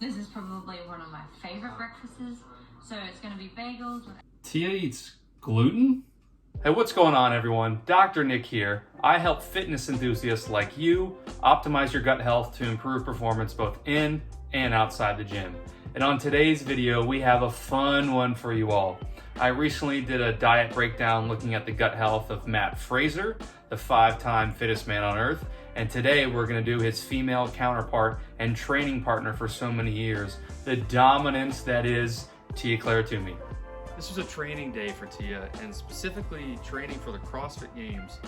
This is probably one of my favorite breakfasts. So it's going to be bagels with... Tia eats gluten? Hey, what's going on, everyone? Dr. Nick here. I help fitness enthusiasts like you optimize your gut health to improve performance both in and outside the gym. And on today's video, we have a fun one for you all. I recently did a diet breakdown looking at the gut health of Matt Fraser, the 5-time fittest man on earth. And today we're gonna do his female counterpart and training partner for so many years, the dominance that is Tia Toomey. This was a training day for Tia, and specifically training for the CrossFit Games.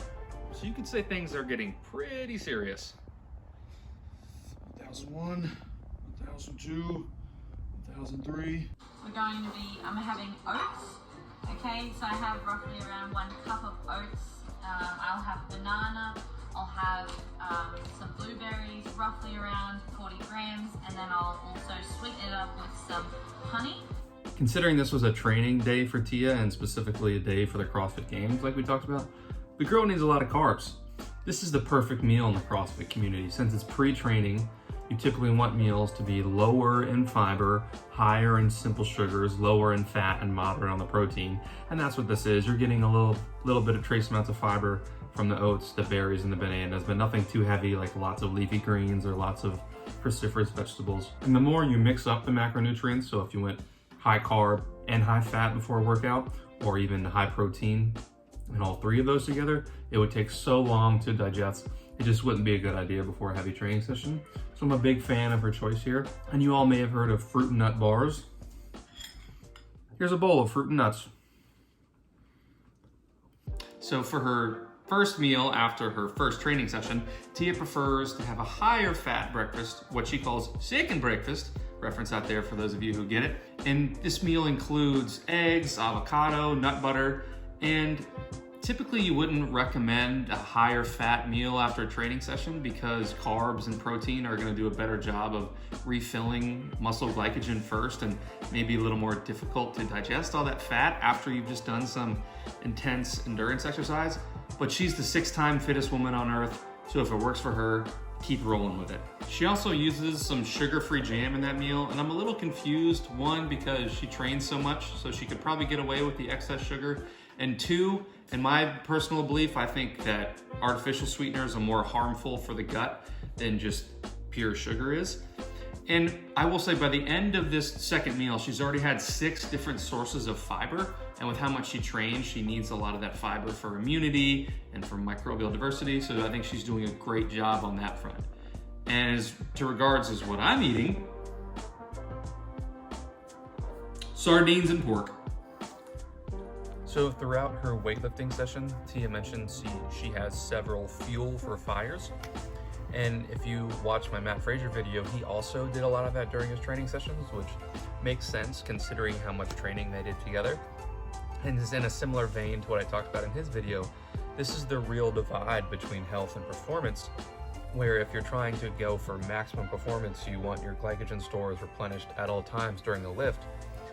So you could say things are getting pretty serious. 1001, 1002, 1003. We're going to be, I'm having oats, okay? So I have roughly around 1 cup of oats. I'll have banana, I'll have some blueberries, roughly around 40 grams, and then I'll also sweeten it up with some honey. Considering this was a training day for Tia and specifically a day for the CrossFit Games like we talked about, the girl needs a lot of carbs. This is the perfect meal in the CrossFit community. Since it's pre-training, you typically want meals to be lower in fiber, higher in simple sugars, lower in fat, and moderate on the protein. And that's what this is. You're getting a little bit of trace amounts of fiber from the oats, the berries, and the bananas, but nothing too heavy like lots of leafy greens or lots of cruciferous vegetables. And the more you mix up the macronutrients, so if you went high carb and high fat before a workout, or even high protein, and all three of those together, it would take so long to digest. It just wouldn't be a good idea before a heavy training session. So I'm a big fan of her choice here. And you all may have heard of fruit and nut bars. Here's a bowl of fruit and nuts. So for her first meal after her first training session, Tia prefers to have a higher fat breakfast, what she calls second breakfast, reference out there for those of you who get it. And this meal includes eggs, avocado, nut butter, and typically you wouldn't recommend a higher fat meal after a training session because carbs and protein are gonna do a better job of refilling muscle glycogen first and maybe a little more difficult to digest all that fat after you've just done some intense endurance exercise. But she's the 6-time fittest woman on earth, so if it works for her, keep rolling with it. She also uses some sugar-free jam in that meal, and I'm a little confused, one, because she trains so much, so she could probably get away with the excess sugar, and two, in my personal belief, I think that artificial sweeteners are more harmful for the gut than just pure sugar is. And I will say by the end of this second meal, she's already had 6 different sources of fiber. And with how much she trains, she needs a lot of that fiber for immunity and for microbial diversity. So I think she's doing a great job on that front. And as to regards as what I'm eating, sardines and pork. So throughout her weightlifting session, Tia mentioned she has several fuel for fires. And if you watch my Matt Fraser video, he also did a lot of that during his training sessions, which makes sense considering how much training they did together. And is in a similar vein to what I talked about in his video. This is the real divide between health and performance, where if you're trying to go for maximum performance, you want your glycogen stores replenished at all times during the lift.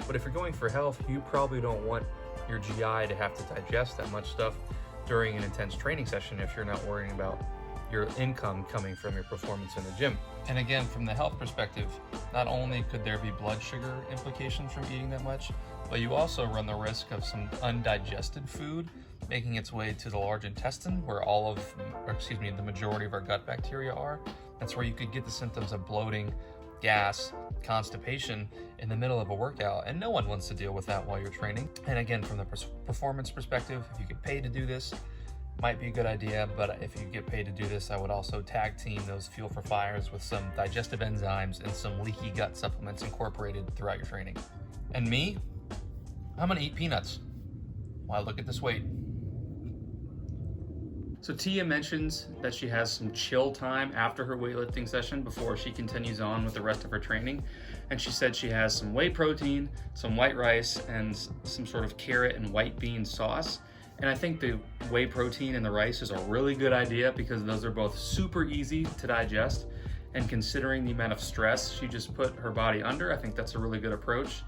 But if you're going for health, you probably don't want your GI to have to digest that much stuff during an intense training session if you're not worrying about your income coming from your performance in the gym. And again, from the health perspective, not only could there be blood sugar implications from eating that much, but you also run the risk of some undigested food making its way to the large intestine where the majority of our gut bacteria are. That's where you could get the symptoms of bloating, gas, constipation in the middle of a workout, and no one wants to deal with that while you're training. And again, from the performance perspective, if you get paid to do this, might be a good idea, but if you get paid to do this, I would also tag team those fuel for fires with some digestive enzymes and some leaky gut supplements incorporated throughout your training. And me, I'm gonna eat peanuts while I look at this weight. So Tia mentions that she has some chill time after her weightlifting session before she continues on with the rest of her training. And she said she has some whey protein, some white rice, and some sort of carrot and white bean sauce. And I think the whey protein and the rice is a really good idea because those are both super easy to digest. And considering the amount of stress she just put her body under, I think that's a really good approach.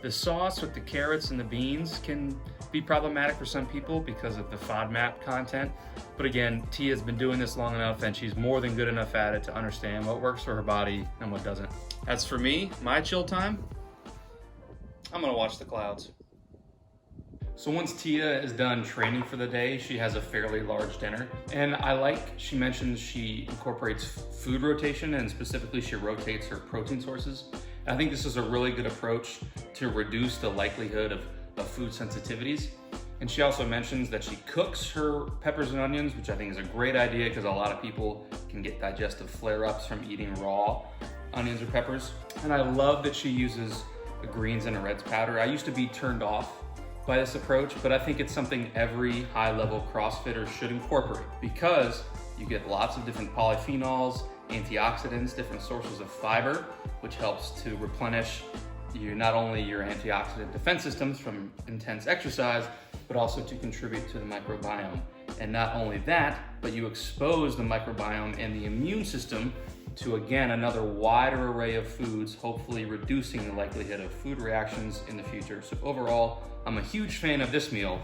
The sauce with the carrots and the beans can be problematic for some people because of the FODMAP content. But again, Tia's been doing this long enough and she's more than good enough at it to understand what works for her body and what doesn't. As for me, my chill time, I'm gonna watch the clouds. So once Tia is done training for the day, she has a fairly large dinner. And she mentions she incorporates food rotation, and specifically she rotates her protein sources. And I think this is a really good approach to reduce the likelihood of food sensitivities. And she also mentions that she cooks her peppers and onions, which I think is a great idea because a lot of people can get digestive flare-ups from eating raw onions or peppers. And I love that she uses the greens and a reds powder. I used to be turned off by this approach, but I think it's something every high-level CrossFitter should incorporate because you get lots of different polyphenols, antioxidants, different sources of fiber, which helps to replenish not only your antioxidant defense systems from intense exercise, but also to contribute to the microbiome. And not only that, but you expose the microbiome and the immune system to, again, another wider array of foods, hopefully reducing the likelihood of food reactions in the future. So overall, I'm a huge fan of this meal,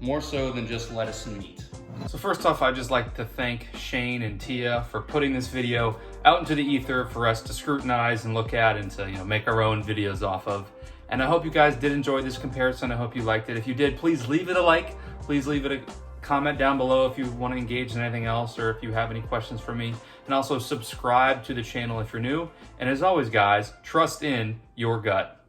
more so than just lettuce and meat. So first off, I'd just like to thank Shane and Tia for putting this video out into the ether for us to scrutinize and look at and to make our own videos off of. And I hope you guys did enjoy this comparison. I hope you liked it. If you did, please leave it a like. Please leave it a comment down below if you want to engage in anything else or if you have any questions for me. And also subscribe to the channel if you're new. And as always, guys, trust in your gut.